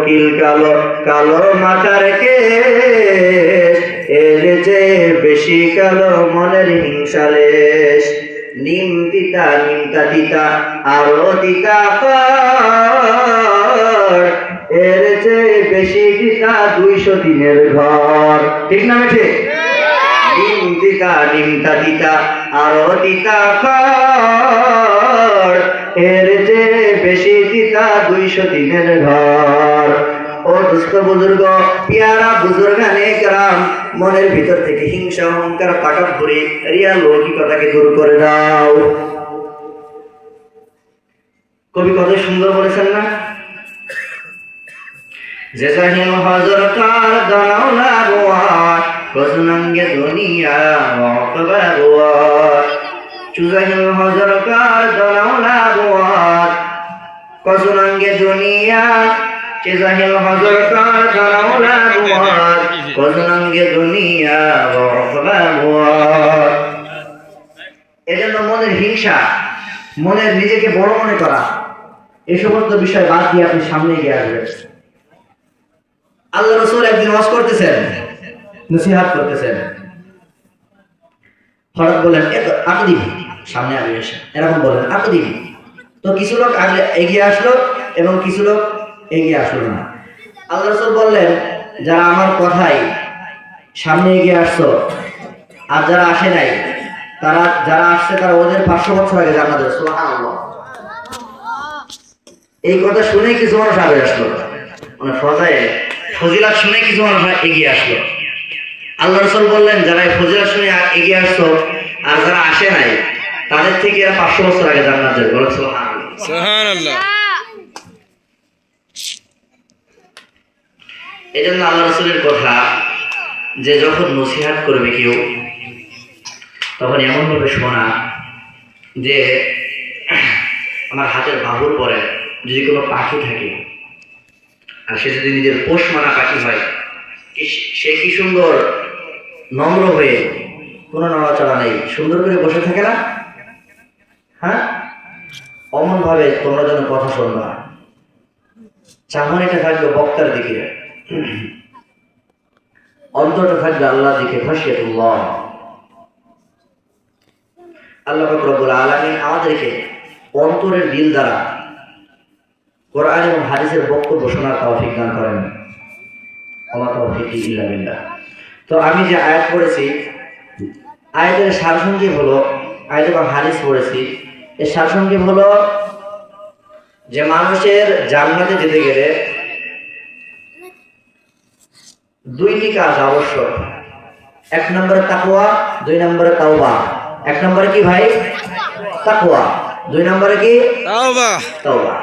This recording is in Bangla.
কোকিল কালো কালো মাথার কেশ, এর যে বেশি কালো মনের হিংসালেশ। নিম তিতা নিমতা তিতা আরো তিতা ফল, এর যে বেশি তিতা 200 দিনের ঘর। ঠিক না ঠিক? নিম তিতা নিমতা তিতা আরো তিতা ফল, এর যে বেশি তিতা 200 দিনের ঘর। ও দুস্থ বুজুর্গ, পিয়ারা বুজুর্গানে کرام, মনের ভিতর থেকে হিংসা অহংকার তাকাব্বুরি রিয়া লৌকিকতাকে দূর করে দাও। কবি কত সুন্দর বলেছেন না? যে জাহিল হযর কার দানাওলা গোয়ার, কজনাঙ্গে দুনিয়া ওয়াকবা গোয়ার। চুজাহিল হযর কার দানাওলা গোয়ার, কজনাঙ্গে দুনিয়া, চেজাহিল হযর কার দানাওলা গোয়ার, কজনাঙ্গে দুনিয়া ওয়াকবা গোয়ার। এজন্য মনের হিংসা, মনের নিজেকে বড় মনে করা, এই সমস্ত বিষয় বাদ দিয়ে আপনি সামনে এগিয়ে আসবেন। আল্লাহ রাসূল একদিন ওয়াজ করতেছেন, নসিহত করতেছেন, হঠাৎ বলেন আকদিম, সামনে আগে এসে এরকম বলেন আকদিম। তো কিছু লোক আগে এগিয়ে আসলো এবং কিছু লোক এগিয়ে আসলো না। আল্লাহ রাসূল বললেন, যারা আমার কথাই সামনে এগিয়ে আসছো আর যারা আসে নাই, তারা যারা আসছে তারা ওদের 500 বছর আগে জান্নাতে। সুবহানাল্লাহ। এই কথা শুনে কিছু মানুষ আগে আসলো, মানে ফজিলত শুনে কিছু মানুষ এগিয়ে আসলো। আল্লাহ রাসূল বললেন, যারা ফজিলত শুনে এগিয়ে আসছো আর যারা আসে নাই, তাদের থেকে এরা 500 বছর আগে জান্নাত যাবে। বলেন সুবহানাল্লাহ। সুবহানাল্লাহ। এজন্য আল্লাহ রাসূলের কথা যে যখন নসিহত করবে কেউ, তখন এমন ভাবে শোনা যে আমার হাতের বাহুর পরে যদি কোনো পাখি থাকে আর সে যদি নিজের পোষ মানা পাখি হয়, সে কি সুন্দর নম্র হয়ে কোনো নড়াচড়া নেই সুন্দর করে বসে থাকে না? হ্যাঁ, অমন ভাবে তোমরা যেন কথা শুনবা। চাহনিটা থাকবে বক্তার দিকে, অন্তরটা থাকবে আল্লাহর দিকে। খাশিয়াতুল্লাহ। আল্লাহ পাক রব্বুল আলামিন আমাদেরকে অন্তরের দিল দ্বারা কোরআন এবং হাদিসের বক্তব্য শোনার তৌফিক দান করেন। ওয়া তাওফীকি ইল্লা বিল্লাহ। তো আমি যে আয়াত পড়েছি, আয়াতের সারসংক্ষেপ হলো, আয়াত এবং হাদিস পড়েছি, এর সারসংক্ষেপ হলো যে মানুষের জান্নাতে যেতে গেলে 2টি কাজ আবশ্যক। 1 নম্বরে তাকওয়া, 2 নম্বরে তাওবা। 1 নম্বরে কি ভাই? তাকওয়া। 2 নম্বরে কি? তাওবা। তাওবা।